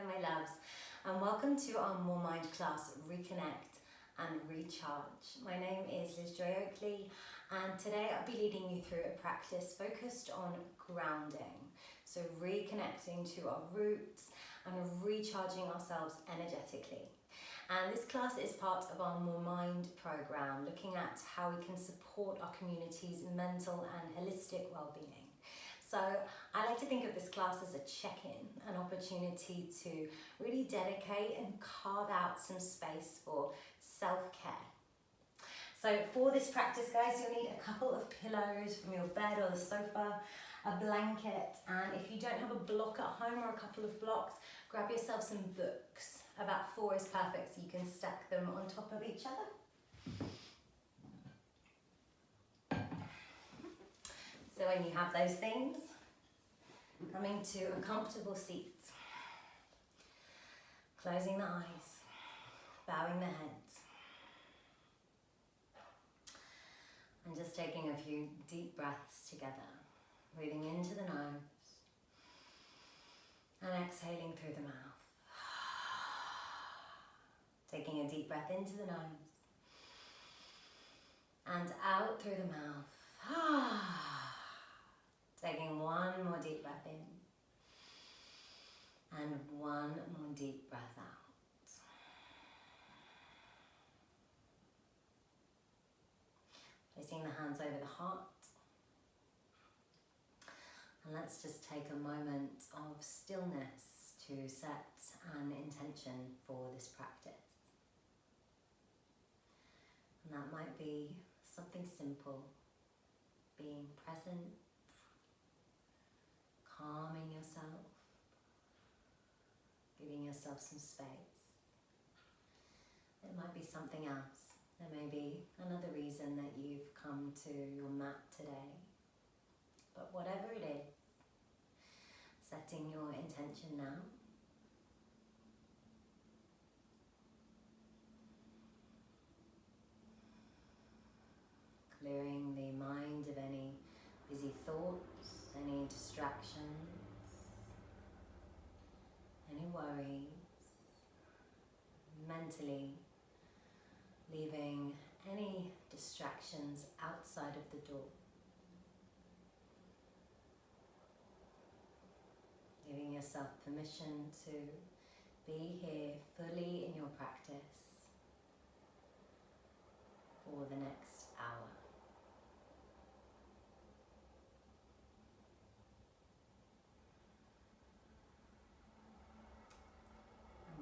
Hi my loves, and welcome to our MoreMind class, Reconnect and Recharge. My name is Oakley, and today I'll be leading you through a practice focused on grounding. So reconnecting to our roots and recharging ourselves energetically. And this class is part of our MoreMind program, looking at how we can support our community's mental and holistic well-being. So I like to think of this class as a check-in, an opportunity to really dedicate and carve out some space for self-care. So for this practice, guys, you'll need a couple of pillows from your bed or the sofa, a blanket, and if you don't have a block at home or a couple of blocks, grab yourself some books. About 4 is perfect, so you can stack them on top of each other. So when you have those things, coming to a comfortable seat, closing the eyes, bowing the head, and just taking a few deep breaths together, breathing into the nose and exhaling through the mouth. Taking a deep breath into the nose and out through the mouth. Taking one more deep breath in and one more deep breath out. Placing the hands over the heart. And let's just take a moment of stillness to set an intention for this practice. And that might be something simple, being present, calming yourself, giving yourself some space. It might be something else. There may be another reason that you've come to your mat today. But whatever it is, setting your intention now. Clearing the mind of any busy thoughts, any distractions, any worries, mentally leaving any distractions outside of the door. Giving yourself permission to be here fully in your practice for the next hour.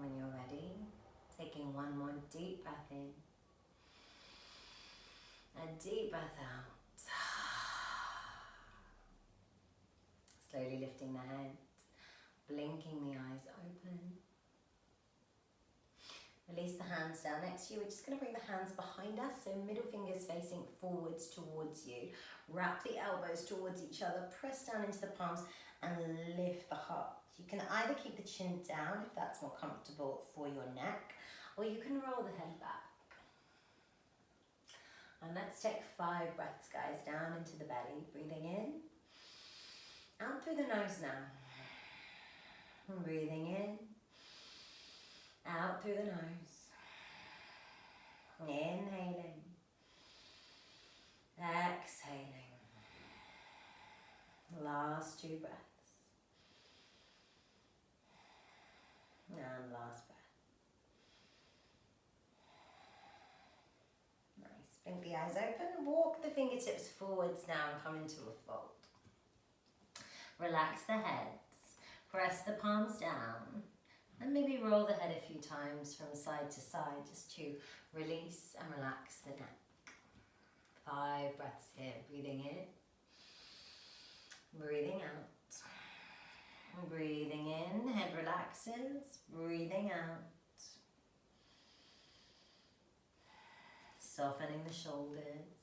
When you're ready, taking one more deep breath in, a deep breath out. Slowly lifting the head, blinking the eyes open. Release the hands down next to you. We're just going to bring the hands behind us, so middle fingers facing forwards towards you. Wrap the elbows towards each other, press down into the palms and lift the heart. You can either keep the chin down if that's more comfortable for your neck, or you can roll the head back. And let's take 5 breaths, guys, down into the belly. Breathing in, out through the nose now. And breathing in, out through the nose. Inhaling, exhaling. Last 2 breaths. And last breath. Nice. Blink the eyes open. Walk the fingertips forwards now and come into a fold. Relax the heads. Press the palms down. And maybe roll the head a few times from side to side just to release and relax the neck. 5 breaths here. Breathing in. Breathing out. Breathing in, head relaxes, breathing out. Softening the shoulders.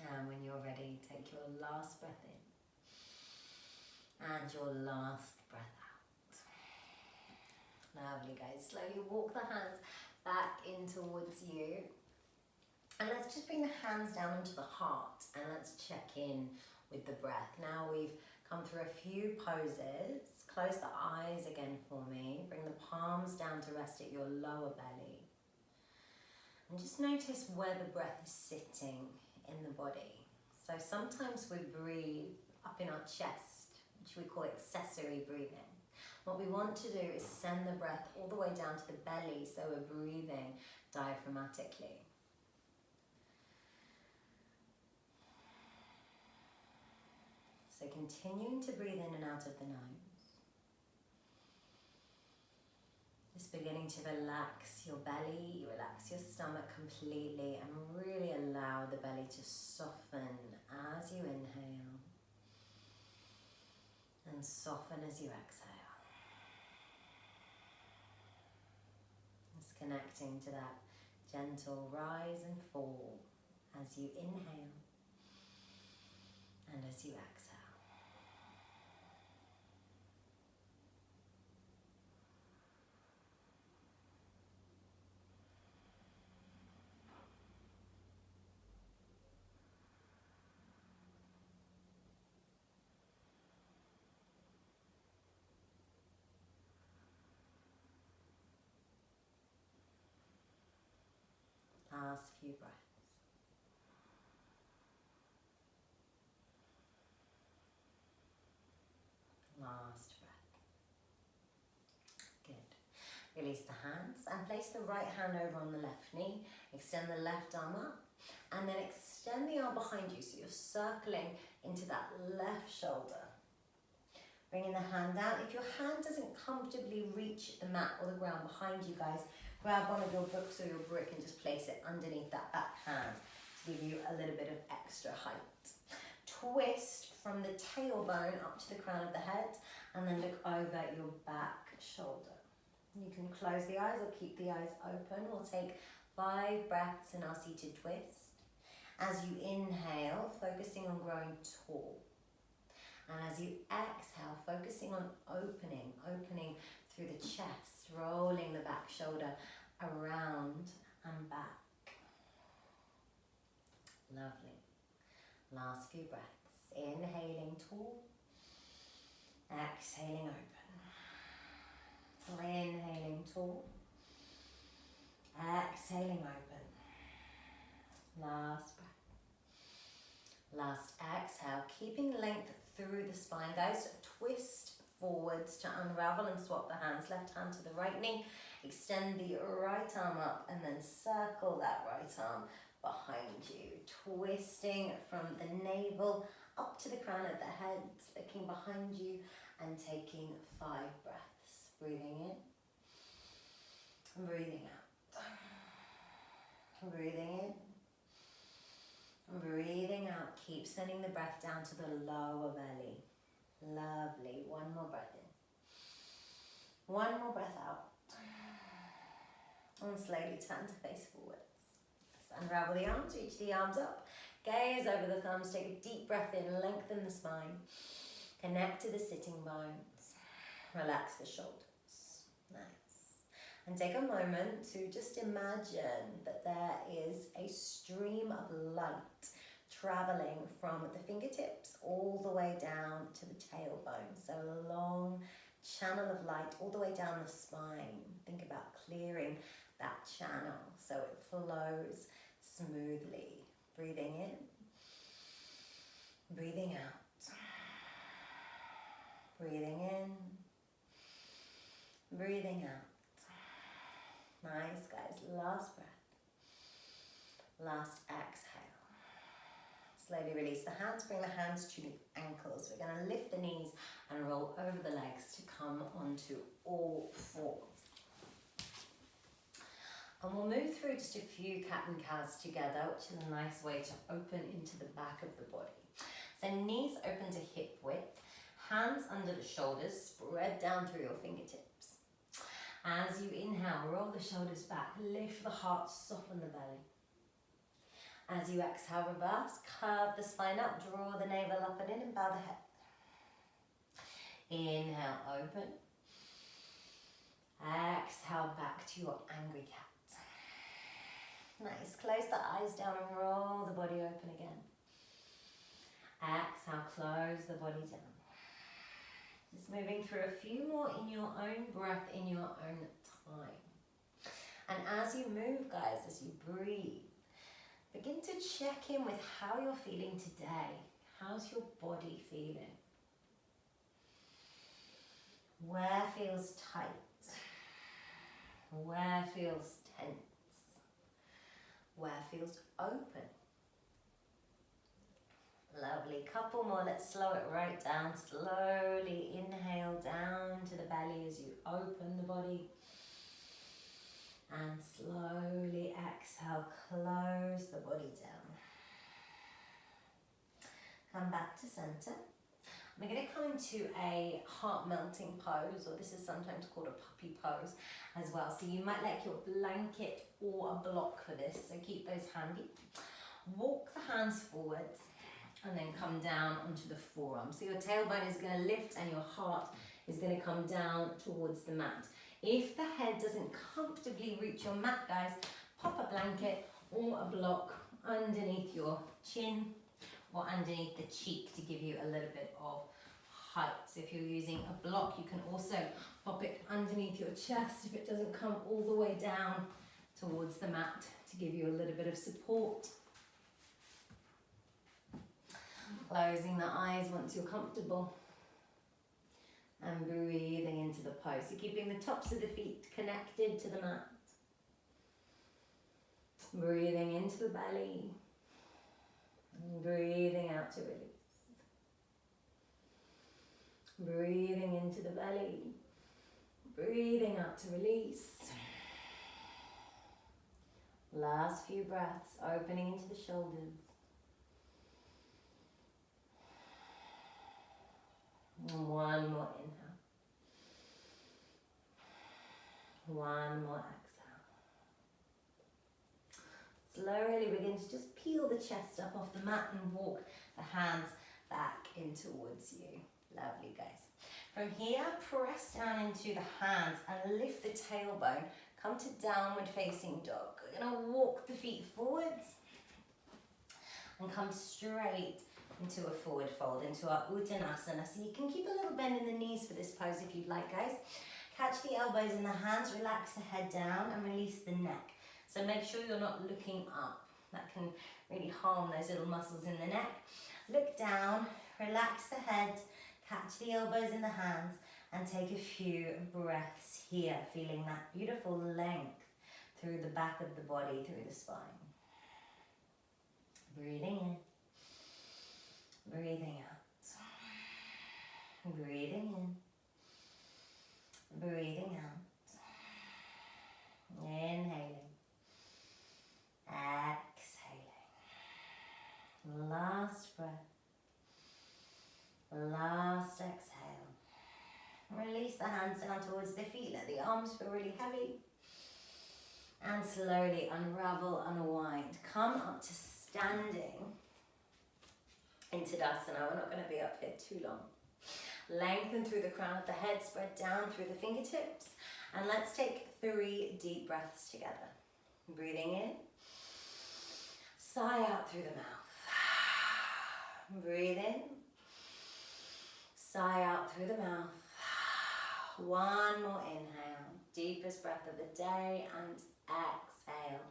And when you're ready, take your last breath in. And your last breath out. Lovely, guys. Slowly walk the hands back in towards you. And let's just bring the hands down into the heart and let's check in with the breath. Now we've come through a few poses. Close the rise again for me. Bring the palms down to rest at your lower belly. And just notice where the breath is sitting in the body. So sometimes we breathe up in our chest, which we call accessory breathing. What we want to do is send the breath all the way down to the belly, so we're breathing diaphragmatically. So continuing to breathe in and out of the nose. Just beginning to relax your belly, relax your stomach completely, and really allow the belly to soften as you inhale and soften as you exhale. Just connecting to that gentle rise and fall as you inhale and as you exhale. Last few breaths. Last breath. Good. Release the hands and place the right hand over on the left knee. Extend the left arm up and then extend the arm behind you so you're circling into that left shoulder. Bringing the hand down. If your hand doesn't comfortably reach the mat or the ground behind you, guys, grab one of your books or your brick and just place it underneath that back hand to give you a little bit of extra height. Twist from the tailbone up to the crown of the head and then look over your back shoulder. You can close the eyes or keep the eyes open. We'll take 5 breaths in our seated twist. As you inhale, focusing on growing tall. And as you exhale, focusing on opening through the chest, rolling the back shoulder around and back. Lovely. Last few breaths. Inhaling tall, exhaling open. Inhaling tall, exhaling open. Last breath. Last exhale, keeping length through the spine, guys. Twist forwards to unravel and swap the hands. Left hand to the right knee. Extend the right arm up and then circle that right arm behind you. Twisting from the navel up to the crown of the head, looking behind you and taking 5 breaths. Breathing in and breathing out. Breathing in and breathing out. Keep sending the breath down to the lower belly. Lovely. One more breath in. One more breath out. And slowly turn to face forwards. Unravel the arms, reach the arms up. Gaze over the thumbs, take a deep breath in, lengthen the spine. Connect to the sitting bones. Relax the shoulders. Nice. And take a moment to just imagine that there is a stream of light traveling from the fingertips all the way down to the tailbone. So a long channel of light all the way down the spine. Think about clearing that channel so it flows smoothly. Breathing in, breathing out. Breathing in, breathing out. Nice, guys. Last breath. Last exhale. Slowly release the hands. Bring the hands to the ankles. We're going to lift the knees and roll over the legs to come onto all fours. And we'll move through just a few cat and cows together, which is a nice way to open into the back of the body. So knees open to hip width, hands under the shoulders, spread down through your fingertips. As you inhale, roll the shoulders back, lift the heart, soften the belly. As you exhale, reverse, curve the spine up, draw the navel up and in and bow the head. Inhale, open. Exhale, back to your angry cat. Nice. Close the eyes down and roll the body open again. Exhale, close the body down. Just moving through a few more in your own breath, in your own time. And as you move, guys, as you breathe, begin to check in with how you're feeling today. How's your body feeling? Where feels tight? Where feels tense? Where feels open? Lovely. Couple more. Let's slow it right down. Slowly inhale down to the belly as you open the body. And slowly exhale, close the body down. Come back to center. We're going to come into a heart melting pose, or this is sometimes called a puppy pose as well. So you might like your blanket or a block for this, so keep those handy. Walk the hands forwards and then come down onto the forearm. So your tailbone is going to lift and your heart is going to come down towards the mat. If the head doesn't comfortably reach your mat, guys, pop a blanket or a block underneath your chin or underneath the cheek to give you a little bit of height. So if you're using a block, you can also pop it underneath your chest if it doesn't come all the way down towards the mat to give you a little bit of support. Closing the eyes once you're comfortable. And breathing into the pose. So keeping the tops of the feet connected to the mat. Breathing into the belly. And breathing out to release. Breathing into the belly. Breathing out to release. Last few breaths, opening into the shoulders. And one more inhale. One more exhale. Slowly begin to just peel the chest up off the mat and walk the hands back in towards you. Lovely, guys. From here, press down into the hands and lift the tailbone. Come to downward facing dog. We're going to walk the feet forwards and come straight into a forward fold, into our Uttanasana. So you can keep a little bend in the knees for this pose if you'd like, guys. Catch the elbows in the hands, relax the head down and release the neck. So make sure you're not looking up. That can really harm those little muscles in the neck. Look down, relax the head, catch the elbows in the hands and take a few breaths here, feeling that beautiful length through the back of the body, through the spine. Breathing in. Breathing out. Breathing in. Breathing out. Inhaling. Exhaling. Last breath. Last exhale. Release the hands down towards the feet. Let the arms feel really heavy. And slowly unravel, unwind. Come up to standing into Tadasana. We're not going to be up here too long. Lengthen through the crown of the head, spread down through the fingertips. And let's take 3 deep breaths together. Breathing in. Sigh out through the mouth. Breathe in. Sigh out through the mouth. One more inhale. Deepest breath of the day and exhale.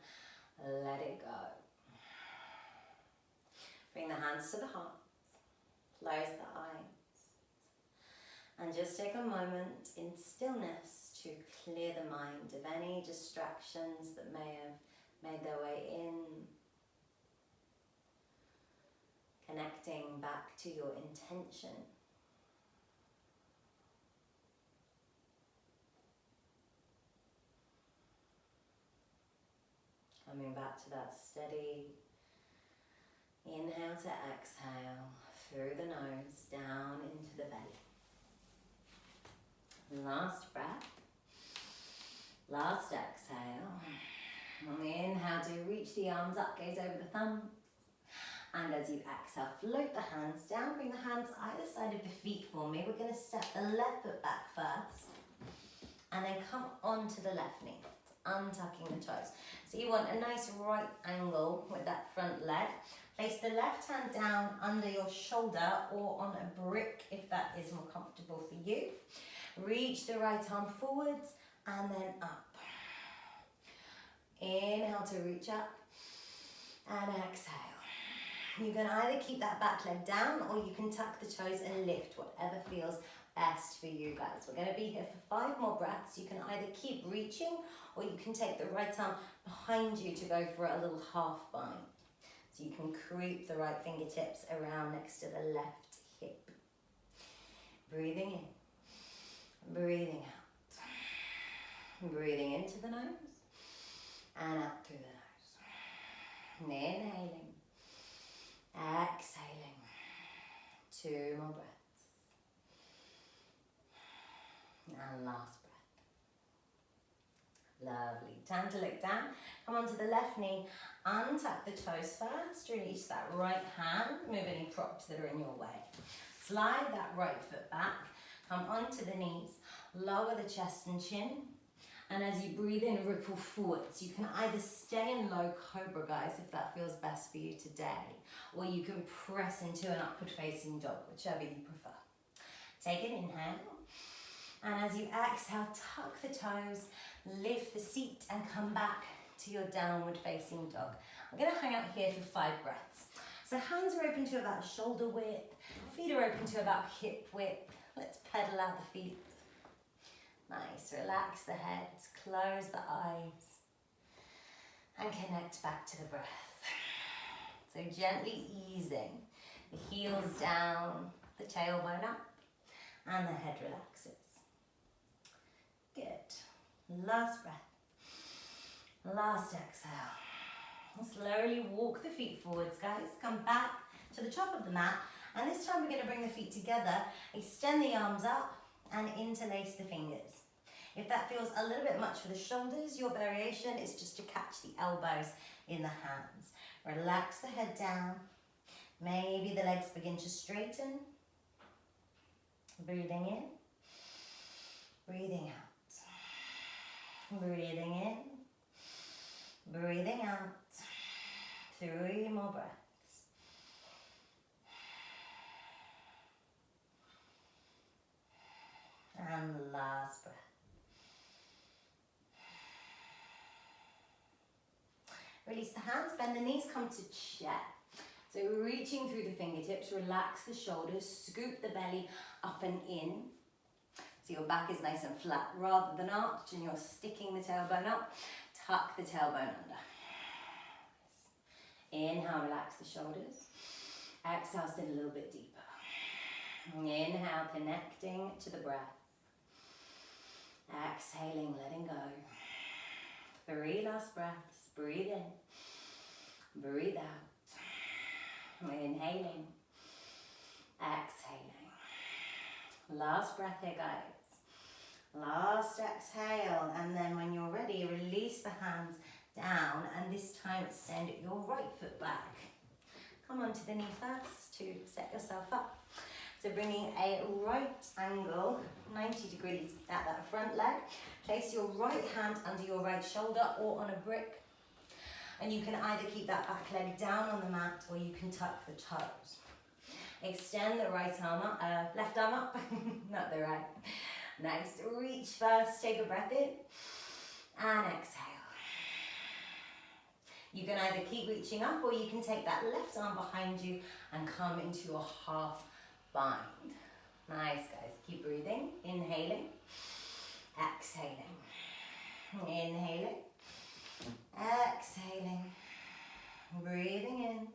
Let it go. Bring the hands to the heart. Close the eyes. And just take a moment in stillness to clear the mind of any distractions that may have made their way in. Connecting back to your intention. Coming back to that steady inhale to exhale through the nose, down into the belly. Last breath. Last exhale. On the inhale, do reach the arms up, gaze over the thumbs. And as you exhale, float the hands down, bring the hands either side of the feet for me. We're going to step the left foot back first. And then come onto the left knee. untucking the toes. So you want a nice right angle with that front leg. Place the left hand down under your shoulder or on a brick if that is more comfortable for you. Reach the right arm forwards and then up. Inhale to reach up and exhale. You can either keep that back leg down or you can tuck the toes and lift, whatever feels best for you guys. We're going to be here for 5 more breaths. You can either keep reaching or you can take the right arm behind you to go for a little half bind. So you can creep the right fingertips around next to the left hip. Breathing in, breathing out. Breathing into the nose and out through the nose. Inhaling. Exhaling. 2 more breaths. And last breath. Lovely. Time to look down. Come onto the left knee. Untuck the toes first. Release that right hand. Move any props that are in your way. Slide that right foot back. Come onto the knees. Lower the chest and chin. And as you breathe in, ripple forwards. You can either stay in low cobra, guys, if that feels best for you today, or you can press into an upward facing dog, whichever you prefer. Take an inhale. And as you exhale, tuck the toes, lift the seat and come back to your downward facing dog. I'm gonna hang out here for 5 breaths. So hands are open to about shoulder width, feet are open to about hip width. Let's pedal out the feet. Nice, relax the head, close the eyes, and connect back to the breath. So gently easing the heels down, the tailbone up, and the head relaxes. Good. Last breath. Last exhale. Slowly walk the feet forwards, guys. Come back to the top of the mat, and this time we're going to bring the feet together, extend the arms up, and interlace the fingers. If that feels a little bit much for the shoulders, your variation is just to catch the elbows in the hands. Relax the head down. Maybe the legs begin to straighten. Breathing in. Breathing out. Breathing in. Breathing out. 3 more breaths. And last breath. Release the hands, bend the knees, come to chair. So reaching through the fingertips, relax the shoulders, scoop the belly up and in. So your back is nice and flat rather than arched, and you're sticking the tailbone up. Tuck the tailbone under. Inhale, relax the shoulders. Exhale, sit a little bit deeper. Inhale, connecting to the breath. Exhaling, letting go. 3 last breaths. Breathe in. Breathe out. Inhaling. Exhaling. Last breath here, guys. Last exhale. And then when you're ready, release the hands down. And this time, send your right foot back. Come onto the knee first to set yourself up. So bringing a right angle, 90 degrees at that front leg. Place your right hand under your right shoulder or on a brick. And you can either keep that back leg down on the mat or you can tuck the toes. Extend the right arm up, left arm up, not the right. Nice, reach first, take a breath in and exhale. You can either keep reaching up or you can take that left arm behind you and come into a half bind. Nice, guys. Keep breathing. Inhaling. Exhaling. Inhaling. Exhaling. Breathing in.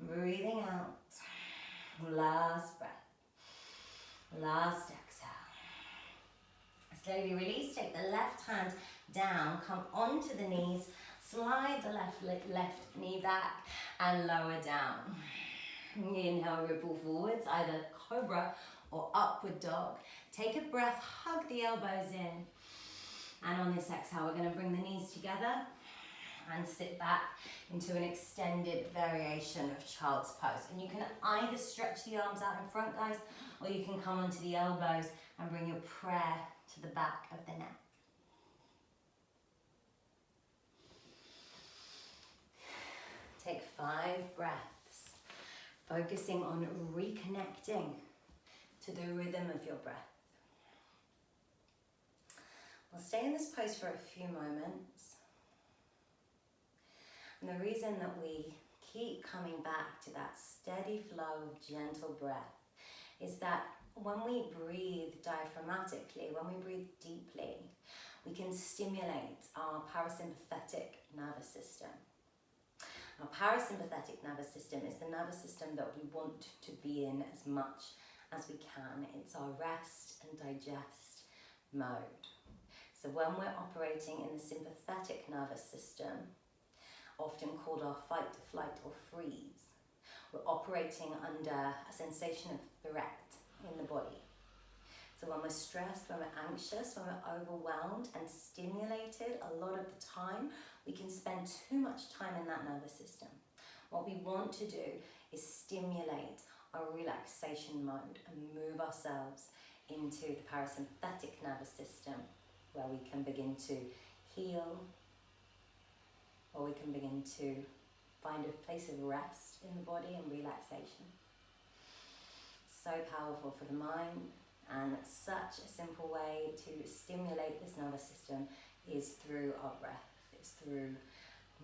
Breathing out. Last breath. Last exhale. Slowly release. Take the left hand down. Come onto the knees. Slide the left knee back and lower down. Inhale, ripple forwards, either cobra or upward dog. Take a breath, hug the elbows in. And on this exhale, we're going to bring the knees together and sit back into an extended variation of child's pose. And you can either stretch the arms out in front, guys, or you can come onto the elbows and bring your prayer to the back of the neck. Take 5 breaths, focusing on reconnecting to the rhythm of your breath. We'll stay in this pose for a few moments. And the reason that we keep coming back to that steady flow of gentle breath is that when we breathe diaphragmatically, when we breathe deeply, we can stimulate our parasympathetic nervous system. Our parasympathetic nervous system is the nervous system that we want to be in as much as we can. It's our rest and digest mode. So when we're operating in the sympathetic nervous system, often called our fight, flight or freeze, we're operating under a sensation of threat in the body. So when we're stressed, when we're anxious, when we're overwhelmed and stimulated, a lot of the time, we can spend too much time in that nervous system. What we want to do is stimulate our relaxation mode and move ourselves into the parasympathetic nervous system, where we can begin to heal, or we can begin to find a place of rest in the body and relaxation. So powerful for the mind, and such a simple way to stimulate this nervous system is through our breath. It's through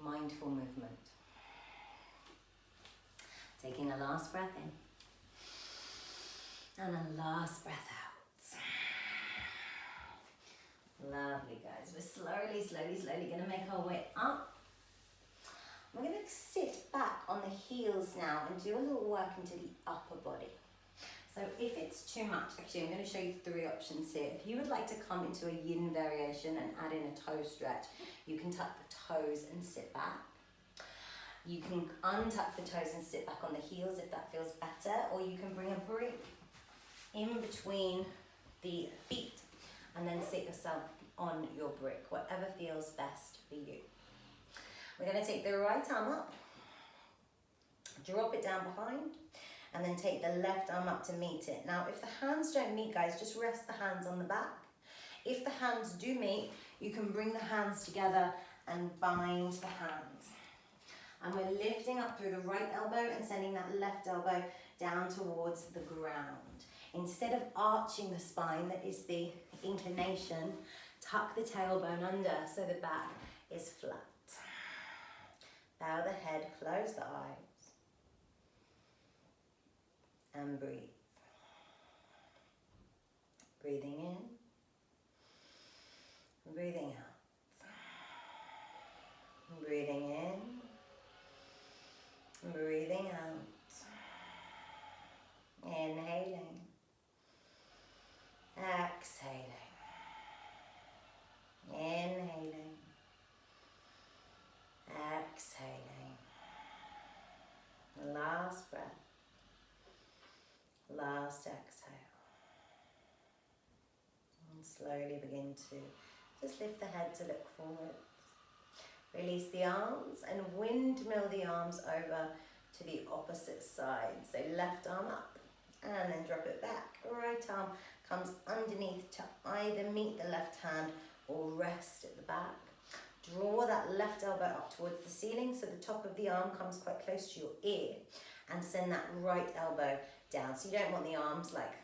mindful movement. Taking a last breath in and a last breath out. Lovely, guys. We're slowly going to make our way up. We're going to sit back on the heels now and do a little work into the upper body. So if it's too much, actually I'm going to show you 3 options here. If you would like to come into a yin variation and add in a toe stretch, you can tuck the toes and sit back. You can untuck the toes and sit back on the heels if that feels better, or you can bring a brick in between the feet and then sit yourself on your brick, whatever feels best for you. We're going to take the right arm up, drop it down behind, and then take the left arm up to meet it. Now, if the hands don't meet, guys, just rest the hands on the back. If the hands do meet, you can bring the hands together and bind the hands. And we're lifting up through the right elbow and sending that left elbow down towards the ground. Instead of arching the spine, that is the inclination, tuck the tailbone under so the back is flat. Bow the head, close the eyes, and breathe. Breathing in, breathing out. Breathing in, breathing out. Inhaling, exhaling, inhaling, exhaling. Last breath, last exhale. And slowly begin to just lift the head to look forward. Release the arms and windmill the arms over to the opposite side. So left arm up and then drop it back. Right arm comes underneath to either meet the left hand or rest at the back. Draw that left elbow up towards the ceiling so the top of the arm comes quite close to your ear, and send that right elbow down. So you don't want the arms like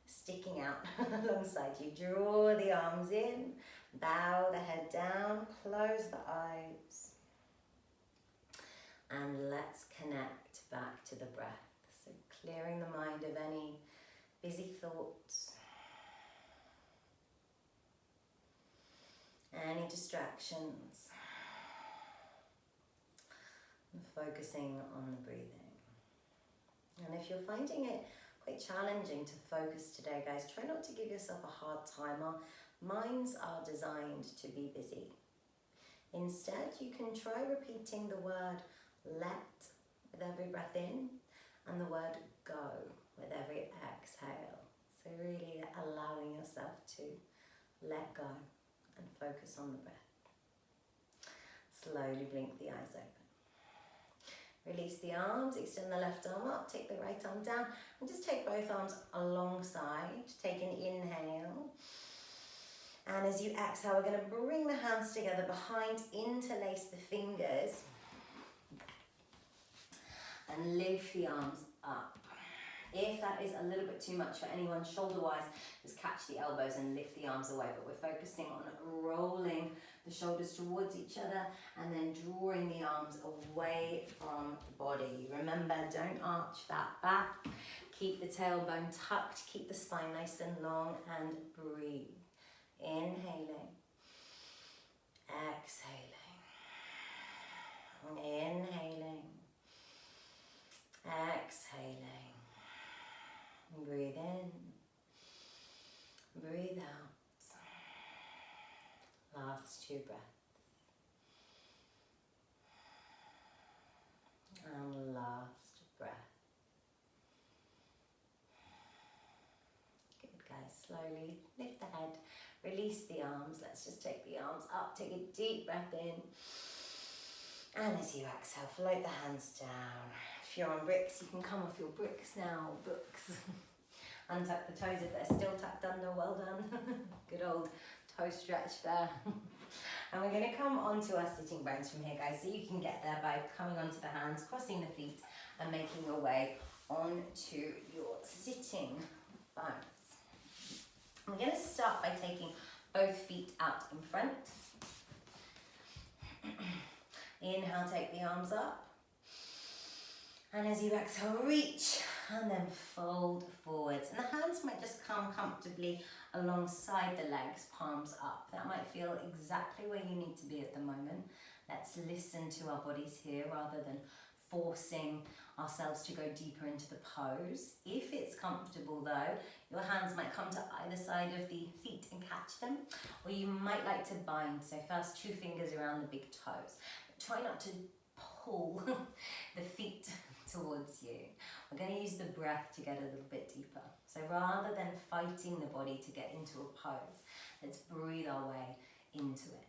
sticking out alongside you. Draw the arms in, bow the head down, close the eyes, and let's connect back to the breath. So clearing the mind of any busy thoughts, any distractions, and focusing on the breathing. And if you're finding it quite challenging to focus today, guys, try not to give yourself a hard time. Our minds are designed to be busy. Instead, you can try repeating the word let with every breath in and the word go with every exhale. So really allowing yourself to let go and focus on the breath. Slowly blink the eyes open. Release the arms, extend the left arm up, take the right arm down, and just take both arms alongside. Take an inhale. And as you exhale, we're going to bring the hands together behind, interlace the fingers. and lift the arms up. If that is a little bit too much for anyone shoulder-wise, just catch the elbows and lift the arms away. But we're focusing on rolling the shoulders towards each other and then drawing the arms away from the body. Remember, don't arch that back. Keep the tailbone tucked, keep the spine nice and long, and breathe. Inhaling, exhaling, inhaling, exhaling. Breathe in, breathe out. Last 2 breaths. And last breath. Good, guys. Slowly lift the head, release the arms. Let's just take the arms up, take a deep breath in. And as you exhale, float the hands down. If you're on bricks, you can come off your bricks now, books. Untuck the toes if they're still tucked under, well done. Good old toe stretch there. And we're going to come onto our sitting bones from here, guys, so you can get there by coming onto the hands, crossing the feet, and making your way onto your sitting bones. We're going to start by taking both feet out in front. Inhale, take the arms up. And as you exhale, reach and then fold forwards. And the hands might just come comfortably alongside the legs, palms up. That might feel exactly where you need to be at the moment. Let's listen to our bodies here rather than forcing ourselves to go deeper into the pose. If it's comfortable though, your hands might come to either side of the feet and catch them, or you might like to bind. So first 2 fingers around the big toes. But try not to pull the feet towards you. We're going to use the breath to get a little bit deeper. So rather than fighting the body to get into a pose, let's breathe our way into it.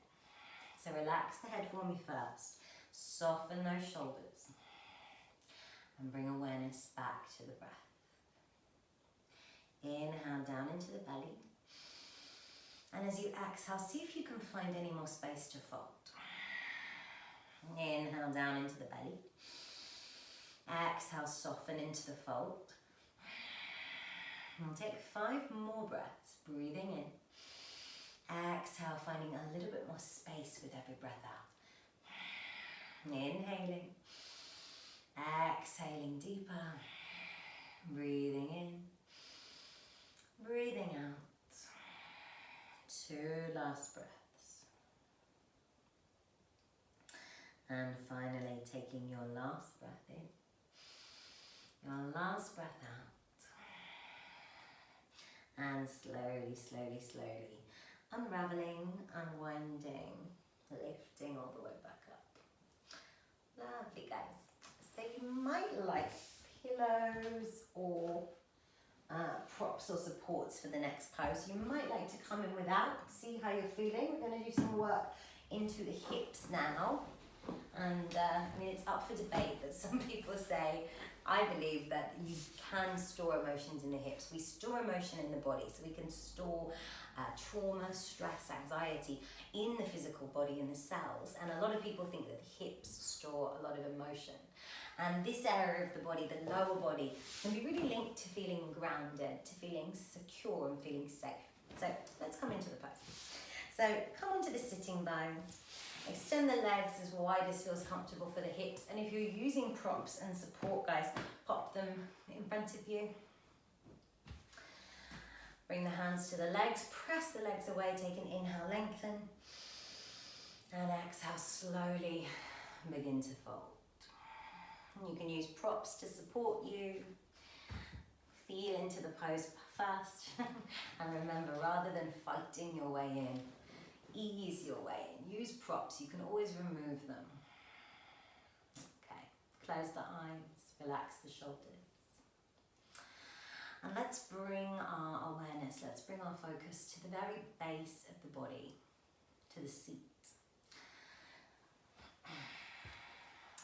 So relax the head for me first. Soften those shoulders. And bring awareness back to the breath. Inhale down into the belly. And as you exhale, see if you can find any more space to fold. Inhale down into the belly. Exhale, soften into the fold. And take 5 more breaths, breathing in. Exhale, finding a little bit more space with every breath out. Inhaling. Exhaling deeper. Breathing in. Breathing out. 2 last breaths. And finally, taking your last breath in. Your last breath out. And slowly, slowly, slowly unraveling, unwinding, lifting all the way back up. Lovely, guys. So you might like pillows or props or supports for the next pose. You might like to come in without, see how you're feeling. We're going to do some work into the hips now. And I mean, it's up for debate, but some people say, I believe that you can store emotions in the hips. We store emotion in the body, so we can store trauma, stress, anxiety in the physical body, in the cells. And a lot of people think that the hips store a lot of emotion. And this area of the body, the lower body, can be really linked to feeling grounded, to feeling secure and feeling safe. So let's come into the pose. So come onto the sitting bones. Extend the legs as wide as feels comfortable for the hips. And if you're using props and support, guys, pop them in front of you. Bring the hands to the legs. Press the legs away. Take an inhale, lengthen. And exhale, slowly begin to fold. You can use props to support you. Feel into the pose first. And remember, rather than fighting your way in, ease your way in. Use props. You can always remove them. Okay. Close the eyes. Relax the shoulders. And let's bring our awareness, let's bring our focus to the very base of the body, to the seat.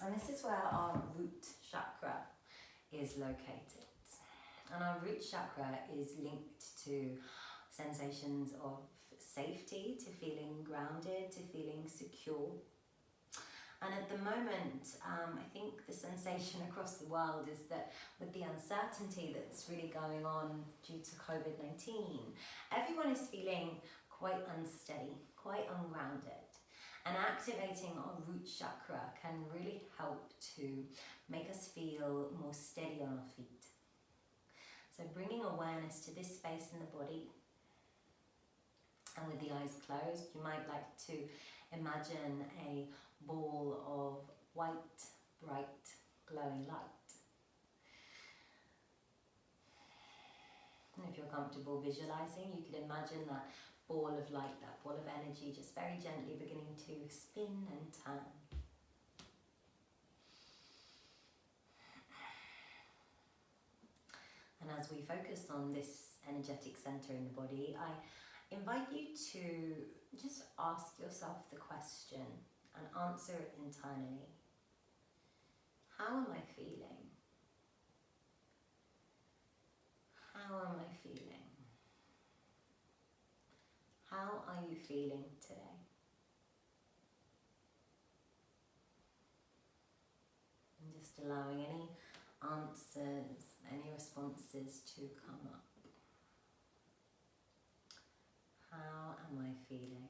And this is where our root chakra is located. And our root chakra is linked to sensations of safety, to feeling grounded, to feeling secure. And at the moment, I think the sensation across the world is that with the uncertainty that's really going on due to COVID-19, everyone is feeling quite unsteady, quite ungrounded. And activating our root chakra can really help to make us feel more steady on our feet. So bringing awareness to this space in the body, and with the eyes closed, you might like to imagine a ball of white, bright, glowing light. And if you're comfortable visualizing, you could imagine that ball of light, that ball of energy, just very gently beginning to spin and turn. And as we focus on this energetic center in the body, I invite you to just ask yourself the question and answer it internally. How am I feeling? How am I feeling? How are you feeling today? And just allowing any answers, any responses to come up. How am I feeling?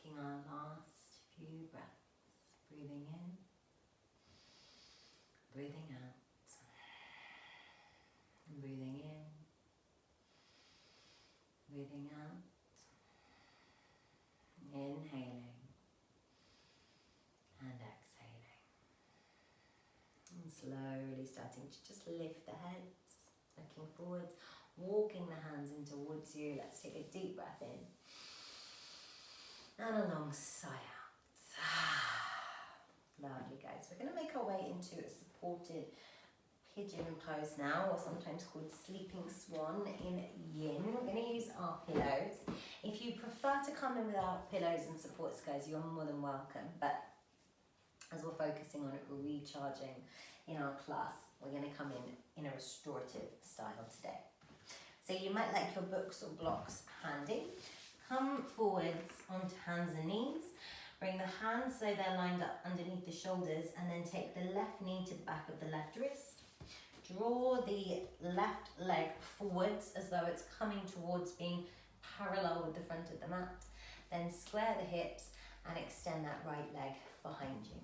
Taking our last few breaths, breathing in, breathing out, and breathing in, breathing out, inhaling and exhaling, and slowly starting to just lift the heads, looking forwards, walking the hands in towards you. Let's take a deep breath in and a long sigh out. Lovely, guys. We're going to make our way into a supported pigeon pose now, or sometimes called sleeping swan in yin. We're going to use our pillows. If you prefer to come in without pillows and supports, guys, you're more than welcome. But as we're focusing on recharging in our class, we're going to come in a restorative style today. So you might like your books or blocks handy. Come forwards onto hands and knees. Bring the hands so they're lined up underneath the shoulders, and then take the left knee to the back of the left wrist. Draw the left leg forwards as though it's coming towards being parallel with the front of the mat. Then square the hips and extend that right leg behind you.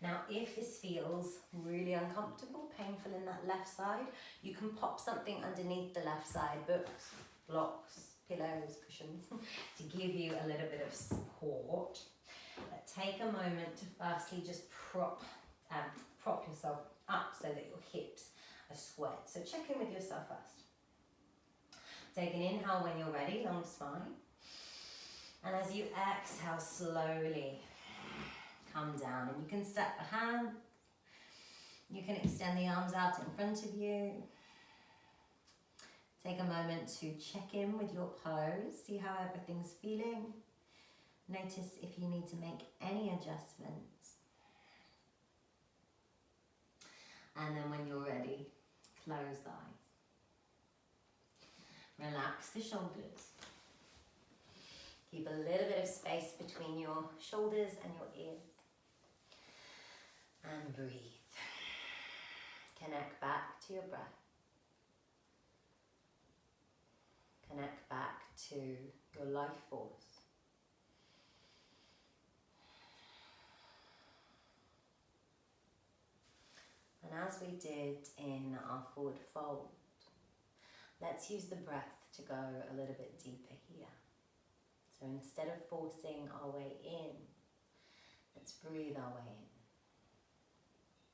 Now, if this feels really uncomfortable, painful in that left side, you can pop something underneath the left side, books, blocks, pillows, cushions, to give you a little bit of support. But take a moment to firstly just prop yourself up so that your hips are squared. So check in with yourself first. Take an inhale when you're ready, long spine. And as you exhale, slowly come down. And you can step the hand. You can extend the arms out in front of you. Take a moment to check in with your pose. See how everything's feeling. Notice if you need to make any adjustments. And then when you're ready, close the eyes. Relax the shoulders. Keep a little bit of space between your shoulders and your ears. And breathe. Connect back to your breath. Connect back to your life force. And as we did in our forward fold, let's use the breath to go a little bit deeper here. So instead of forcing our way in, let's breathe our way in.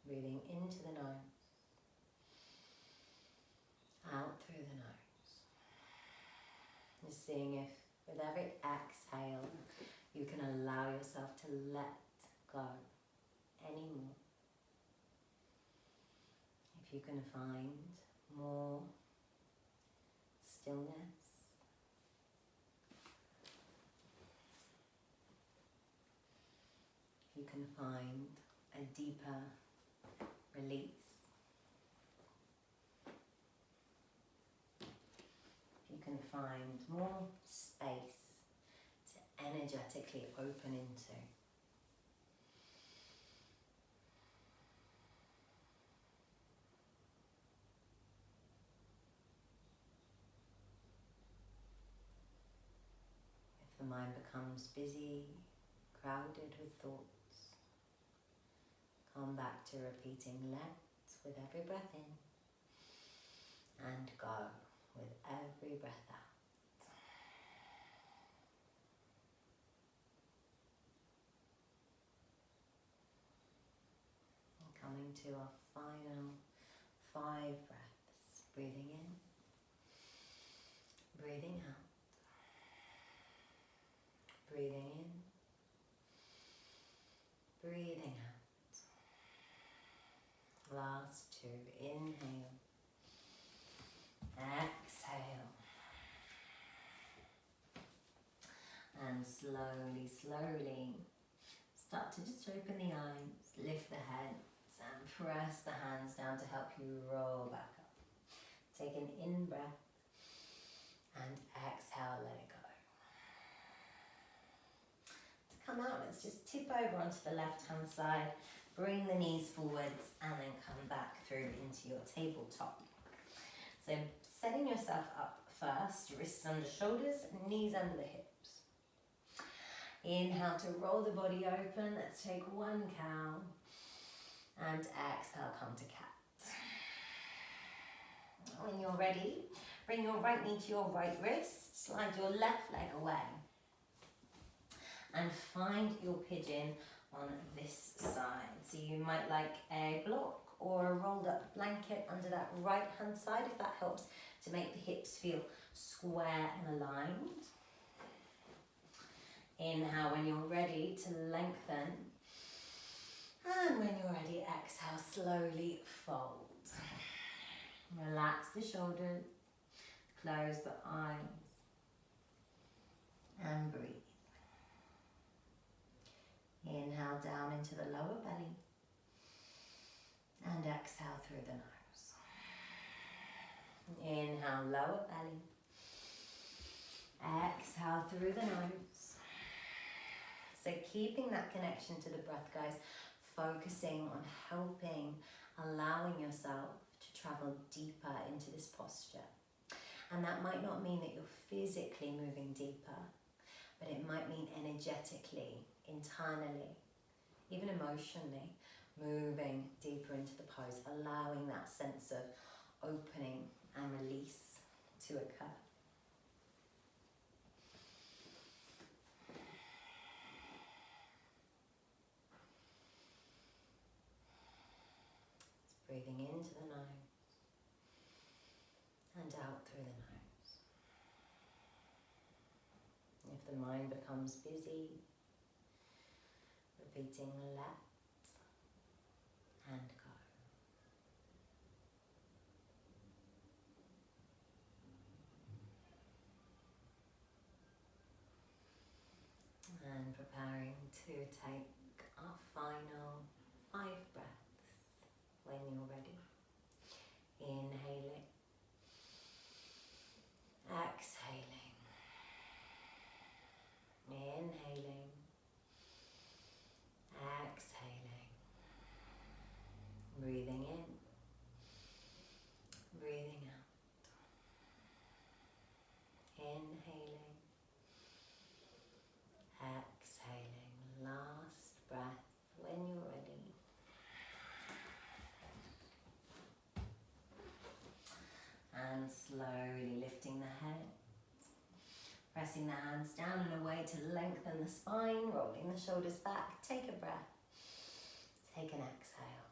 Breathing into the nose, out through the nose. Just seeing if with every exhale, you can allow yourself to let go anymore. If you can find more stillness. You can find a deeper release. You can find more space to energetically open into. If the mind becomes busy, crowded with thoughts, come back to repeating let with every breath in and go with every breath out. And coming to our final 5 breaths. Breathing in, breathing out, breathing in, breathing out. Last 2. Inhale, exhale, and slowly, slowly start to just open the eyes, lift the heads, and press the hands down to help you roll back up. Take an in breath and exhale, let it go. To come out, let's just tip over onto the left hand side, bring the knees forwards, and then come back through into your tabletop. So setting yourself up first, wrists under shoulders, knees under the hips. Inhale to roll the body open. Let's take 1 cow. And exhale, come to cat. When you're ready, bring your right knee to your right wrist. Slide your left leg away. And find your pigeon on this side. So you might like a block or a rolled up blanket under that right hand side if that helps to make the hips feel square and aligned. Inhale when you're ready to lengthen. And when you're ready, exhale, slowly fold. Relax the shoulders, close the eyes, and breathe. Inhale down into the lower belly, and exhale through the nose. Inhale, lower belly. Exhale through the nose. So keeping that connection to the breath, guys, focusing on helping, allowing yourself to travel deeper into this posture. And that might not mean that you're physically moving deeper, but it might mean energetically, internally, even emotionally, moving deeper into the pose, allowing that sense of opening and release to occur. Breathing into the nose and out through the nose. If the mind becomes busy, repeating let and go. And preparing to take our final 5 breaths when you're ready. Inhaling, exhaling, inhaling, exhaling, breathing in, breathing out, inhaling, exhaling. Last breath when you're ready. And slowly lifting the head, pressing the hands down and away to lengthen the spine, rolling the shoulders back. Take a breath, take an exhale.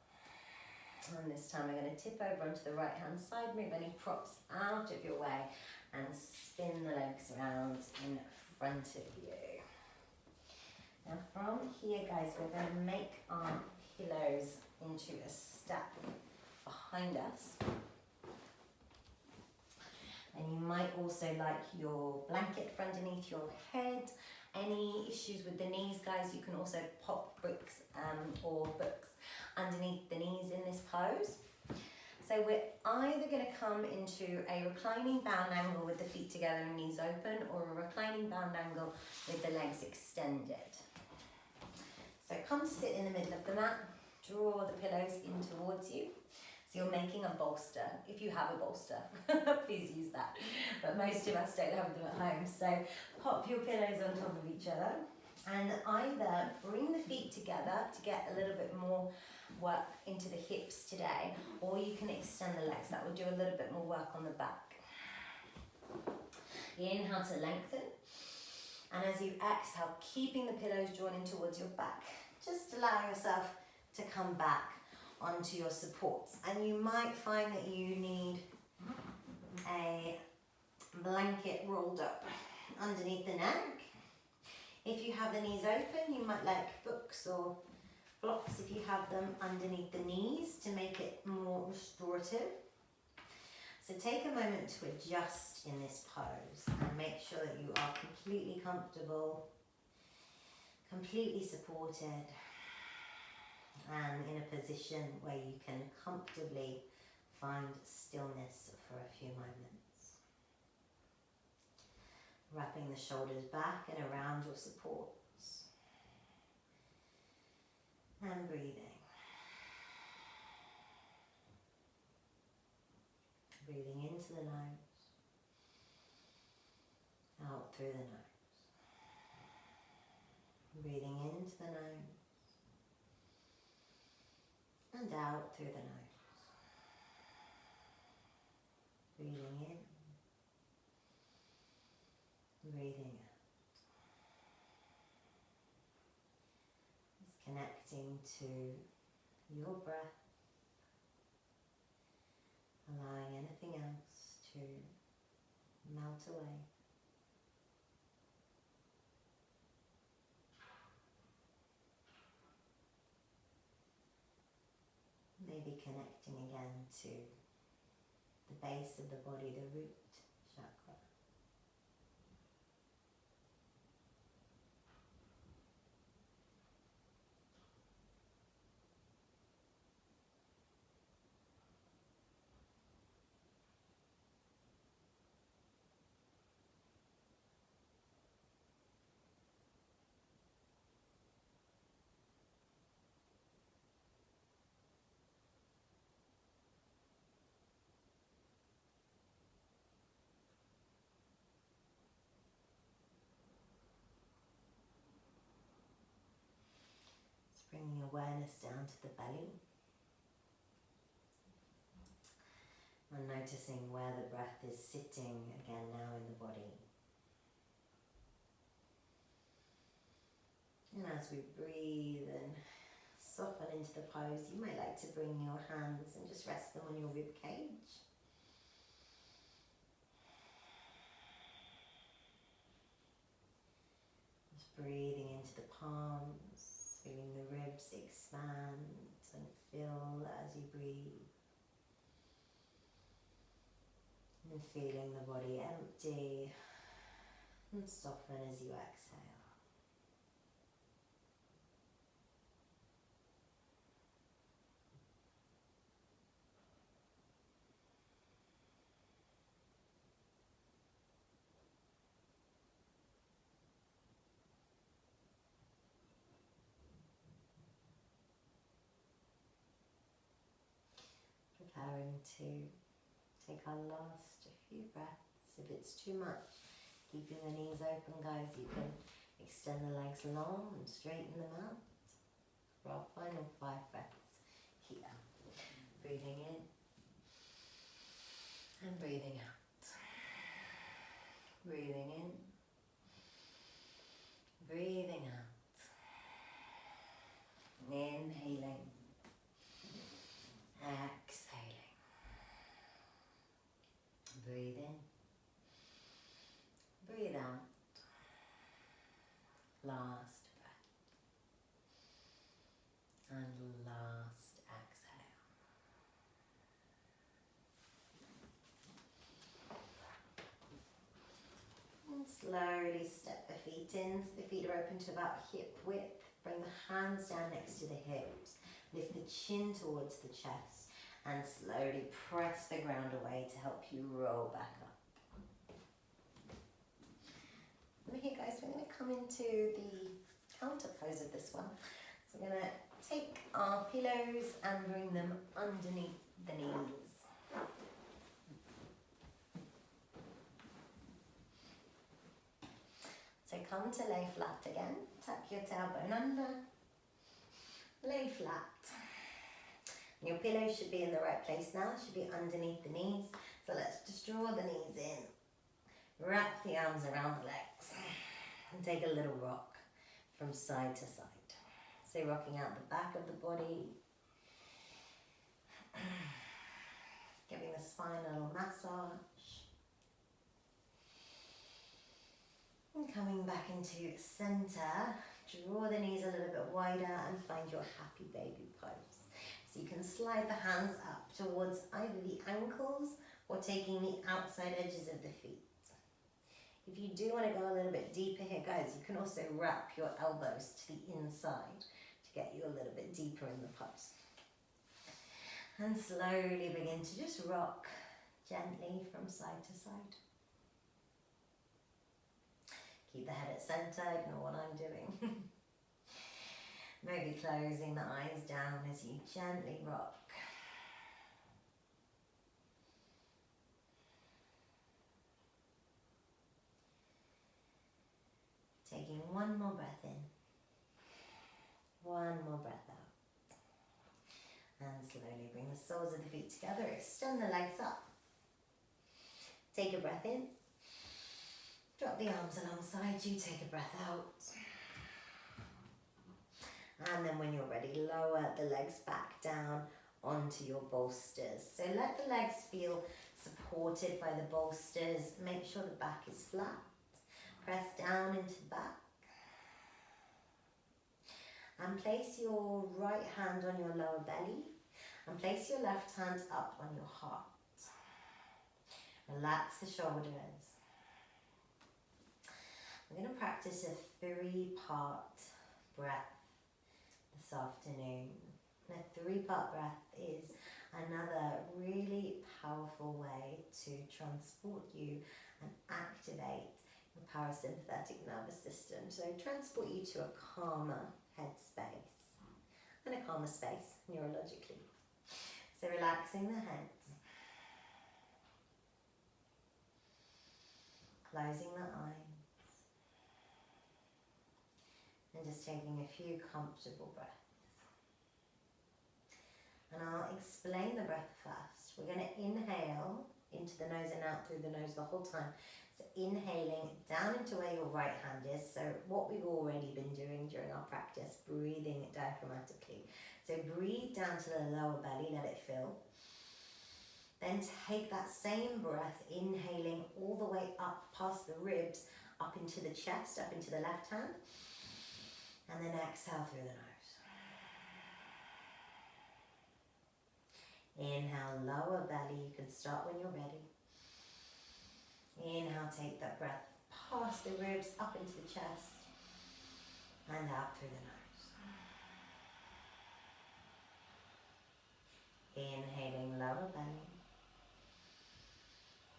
And this time we're going to tip over onto the right hand side, move any props out of your way and spin the legs around in front of you. Now from here, guys, we're going to make our pillows into a stack behind us. And you might also like your blanket for underneath your head. Any issues with the knees, guys, you can also pop bricks or books underneath the knees in this pose. So we're either going to come into a reclining bound angle with the feet together and knees open, or a reclining bound angle with the legs extended. So come to sit in the middle of the mat, draw the pillows in towards you. So you're making a bolster, if you have a bolster, please use that. But most of us don't have them at home. So pop your pillows on top of each other and either bring the feet together to get a little bit more work into the hips today, or you can extend the legs. That will do a little bit more work on the back. Inhale to lengthen. And as you exhale, keeping the pillows drawn in towards your back, just allow yourself to come back onto your supports. And you might find that you need a blanket rolled up underneath the neck. If you have the knees open, you might like books or blocks if you have them underneath the knees to make it more restorative. So take a moment to adjust in this pose and make sure that you are completely comfortable, completely supported, and in a position where you can comfortably find stillness for a few moments. Wrapping the shoulders back and around your supports. And breathing. Breathing into the nose, out through the nose. Breathing into the nose and out through the nose. Breathing in, breathing out. Just connecting to your breath, allowing anything else to melt away. Maybe connecting again to the base of the body, the root chakra. Bringing awareness down to the belly and noticing where the breath is sitting again now in the body. And as we breathe and soften into the pose, you might like to bring your hands and just rest them on your rib cage. Just breathing into the palms, feeling the ribs expand and fill as you breathe. And feeling the body empty and soften as you exhale. Preparing to take our last few breaths. If it's too much, keeping the knees open, guys, you can extend the legs long and straighten them out. For our final 5 breaths here. Breathing in and breathing out. Breathing in, breathing out. Inhaling, exhaling. Breathe in, breathe out. Last breath. And last exhale. Slowly step the feet in, so the feet are open to about hip width. Bring the hands down next to the hips. Lift the chin towards the chest and slowly press the ground away to help you roll back up. Over here, guys, we're going to come into the counter pose of this one. So we're going to take our pillows and bring them underneath the knees. So come to lay flat again. Tuck your tailbone under. Lay flat. And your pillow should be in the right place now. It should be underneath the knees. So let's just draw the knees in. Wrap the arms around the legs. And take a little rock from side to side. So rocking out the back of the body. Giving the spine a little massage. And coming back into center, draw the knees a little bit wider and find your happy baby pose. So you can slide the hands up towards either the ankles or taking the outside edges of the feet. If you do want to go a little bit deeper here, guys, you can also wrap your elbows to the inside to get you a little bit deeper in the pose. And slowly begin to just rock gently from side to side. Keep the head at center, ignore what I'm doing. Maybe closing the eyes down as you gently rock. Taking one more breath in. One more breath out. And slowly bring the soles of the feet together, extend the legs up. Take a breath in. Drop the arms alongside you, take a breath out. And then when you're ready, lower the legs back down onto your bolsters. So let the legs feel supported by the bolsters. Make sure the back is flat. Press down into the back. And place your right hand on your lower belly. And place your left hand up on your heart. Relax the shoulders. We're going to practice a 3-part breath this afternoon. And a 3-part breath is another really powerful way to transport you and activate your parasympathetic nervous system. So transport you to a calmer headspace and a calmer space neurologically. So relaxing the head. Closing the eyes. And just taking a few comfortable breaths. And I'll explain the breath first. We're going to inhale into the nose and out through the nose the whole time. So inhaling down into where your right hand is. So what we've already been doing during our practice, breathing diaphragmatically. So breathe down to the lower belly, let it fill. Then take that same breath, inhaling all the way up past the ribs, up into the chest, up into the left hand. And then exhale through the nose. Inhale, lower belly. You can start when you're ready. Inhale, take that breath past the ribs, up into the chest. And out through the nose. Inhaling, lower belly.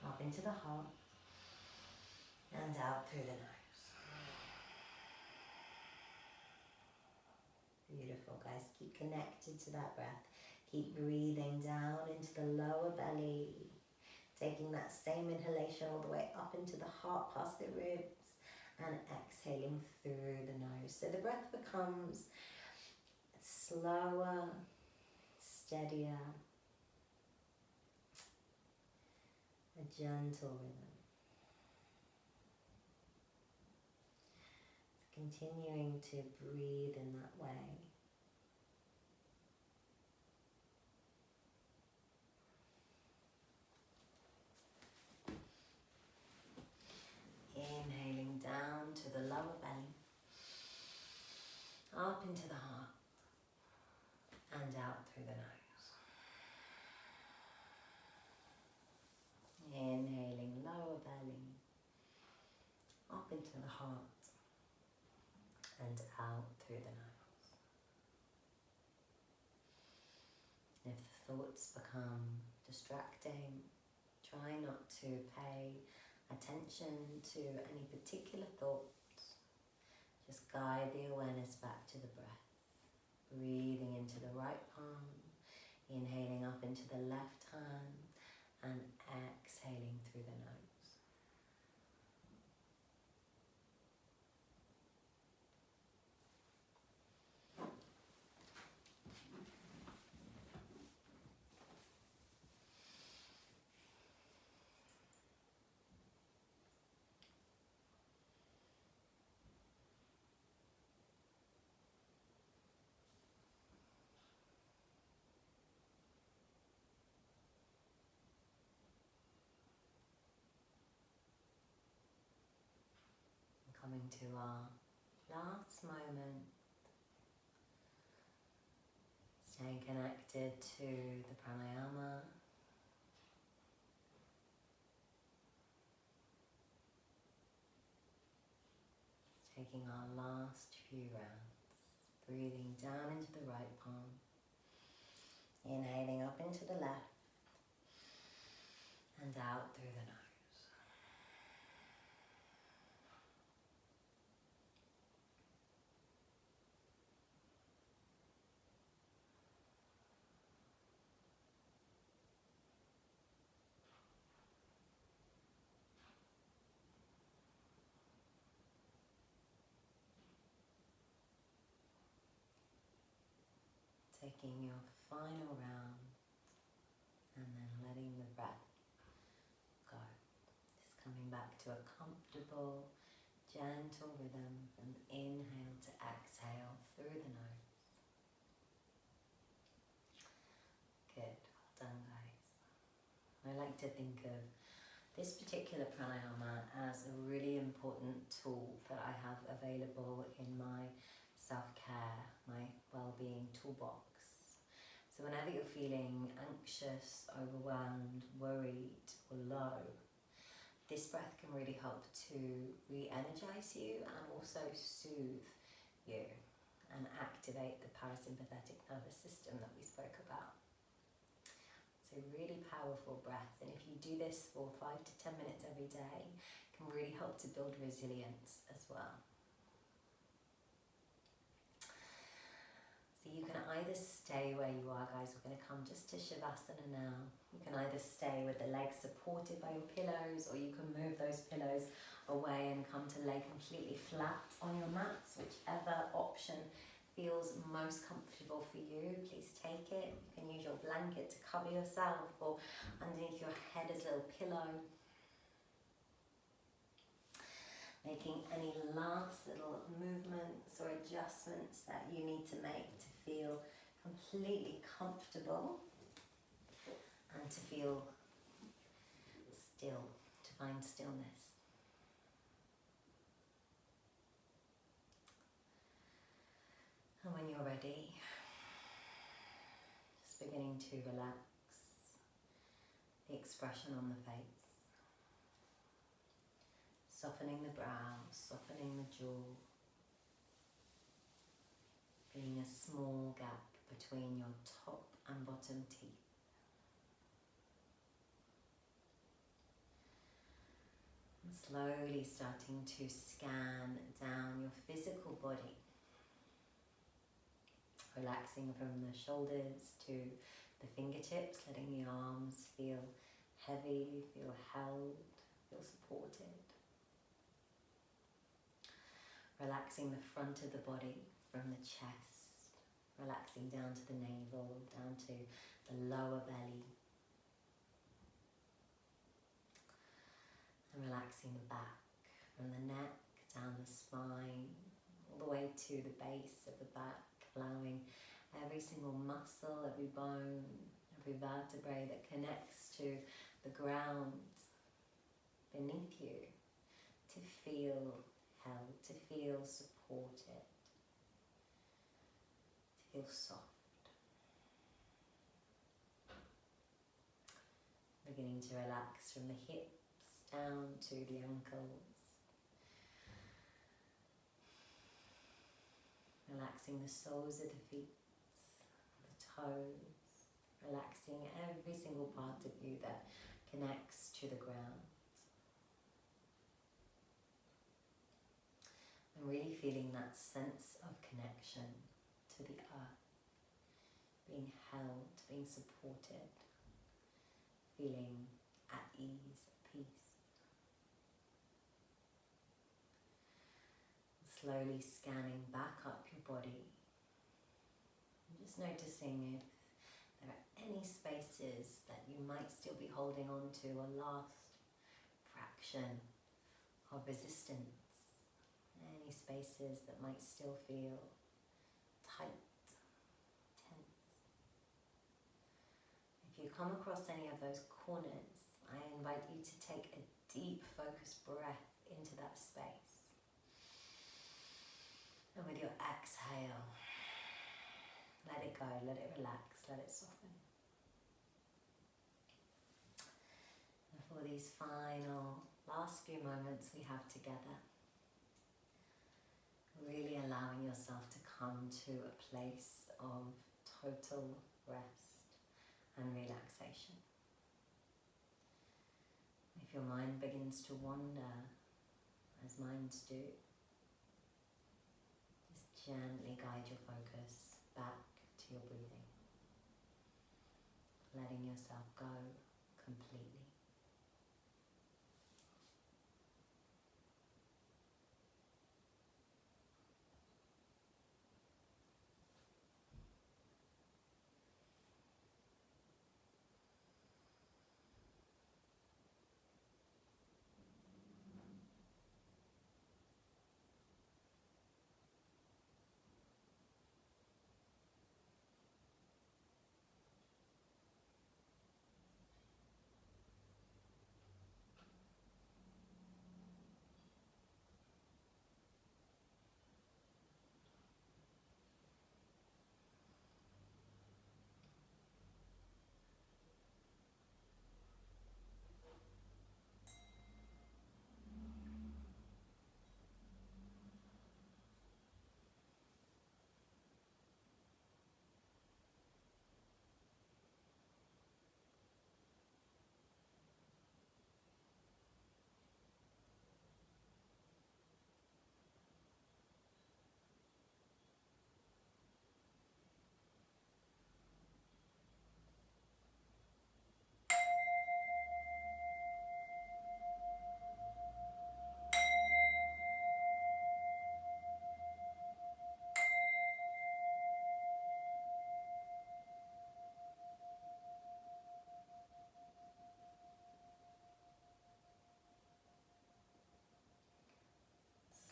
Up into the heart. And out through the nose. Beautiful, guys. Keep connected to that breath. Keep breathing down into the lower belly. Taking that same inhalation all the way up into the heart, past the ribs. And exhaling through the nose. So the breath becomes slower, steadier. A gentle rhythm. Continuing to breathe in that way. Inhaling down to the lower belly, up into the heart, and out through the nose. Inhaling lower belly, up into the heart and out through the nose. If the thoughts become distracting, try not to pay attention to any particular thoughts. Just guide the awareness back to the breath. Breathing into the right palm, inhaling up into the left hand, and exhaling through the nose. Coming to our last moment, staying connected to the pranayama. Taking our last few rounds, breathing down into the right palm, inhaling up into the left and out through the nose. Taking your final round and then letting the breath go. Just coming back to a comfortable, gentle rhythm from inhale to exhale through the nose. Good, well done guys. I like to think of this particular pranayama as a really important tool that I have available in my self-care, my well-being toolbox. So whenever you're feeling anxious, overwhelmed, worried or low, this breath can really help to re-energize you and also soothe you and activate the parasympathetic nervous system that we spoke about. It's a really powerful breath, and if you do this for 5 to 10 minutes every day, it can really help to build resilience as well. So you can either stay where you are, guys. We're going to come just to Shavasana now. You can either stay with the legs supported by your pillows, or you can move those pillows away and come to lay completely flat on your mats. Whichever option feels most comfortable for you, please take it. You can use your blanket to cover yourself, or underneath your head as a little pillow. Making any last little movements or adjustments that you need to make to feel completely comfortable and to feel still, to find stillness. And when you're ready, just beginning to relax the expression on the face. Softening the brow, softening the jaw, feeling a small gap between your top and bottom teeth. And slowly starting to scan down your physical body, relaxing from the shoulders to the fingertips, letting the arms feel heavy, feel held, feel supported. Relaxing the front of the body from the chest, relaxing down to the navel, down to the lower belly. And relaxing the back from the neck, down the spine, all the way to the base of the back, allowing every single muscle, every bone, every vertebrae that connects to the ground beneath you to feel held, to feel supported, to feel soft. Beginning to relax from the hips down to the ankles, Relaxing the soles of the feet, the toes, relaxing every single part of you that connects to the ground. And really feeling that sense of connection to the earth, being held, being supported, feeling at ease, peace. Slowly scanning back up your body, and just noticing if there are any spaces that you might still be holding on to, a last fraction of resistance, any spaces that might still feel tight, tense. If you come across any of those corners, I invite you to take a deep focused breath into that space. And with your exhale, let it go, let it relax, let it soften. And for these final last few moments we have together, really allowing yourself to come to a place of total rest and relaxation. If your mind begins to wander, as minds do, gently guide your focus back to your breathing, letting yourself go completely.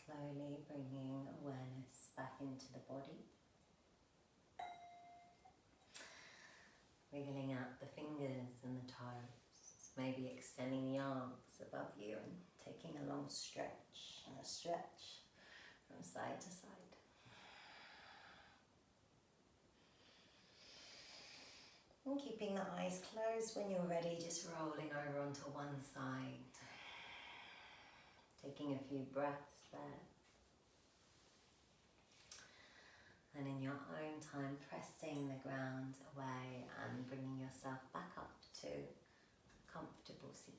Slowly bringing awareness back into the body. Wiggling out the fingers and the toes, maybe extending the arms above you and taking a long stretch and a stretch from side to side. And keeping the eyes closed, when you're ready, just rolling over onto one side. Taking a few breaths there. And in your own time, pressing the ground away and bringing yourself back up to a comfortable seat.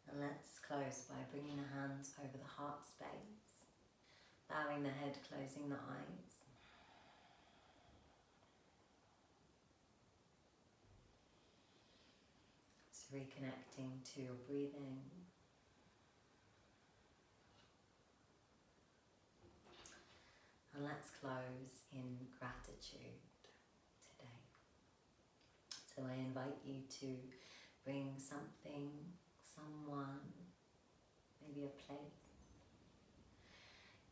And let's close by bringing the hands over the heart space, bowing the head, closing the eyes. Just reconnecting to your breathing. And let's close in gratitude today. So I invite you to bring something, someone, maybe a place,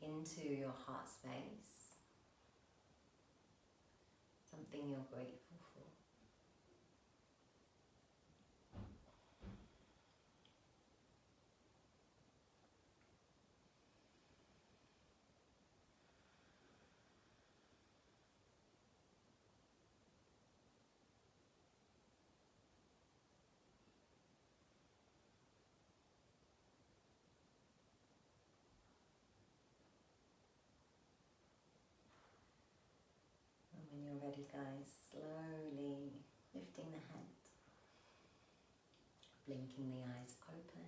into your heart space, something you're grateful for. ready, guys, slowly lifting the head, blinking the eyes open.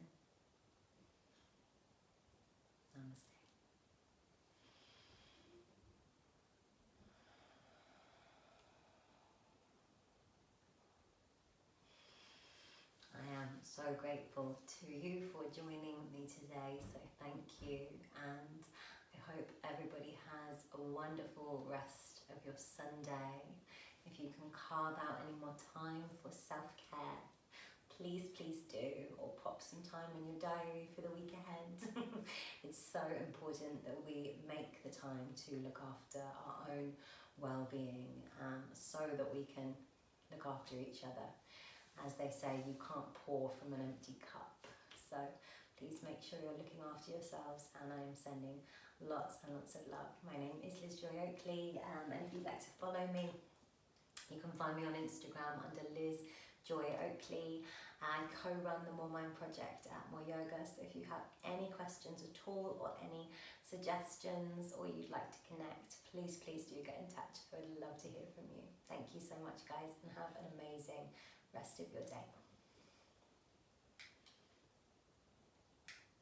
Namaste. I am so grateful to you for joining me today, so thank you, and I hope everybody has a wonderful rest of your Sunday. If you can carve out any more time for self-care, please do, or pop some time in your diary for the week ahead. It's so important that we make the time to look after our own well-being, so that we can look after each other. As they say, you can't pour from an empty cup. So please make sure you're looking after yourselves, and I am sending lots and lots of love. My name is Liz Joy Oakley, and if you'd like to follow me, you can find me on Instagram under Liz Joy Oakley. I co-run the MoreMind project at MoreYoga, so if you have any questions at all or any suggestions, or you'd like to connect, please do get in touch. I would love to hear from you. Thank you so much, guys, and have an amazing rest of your day.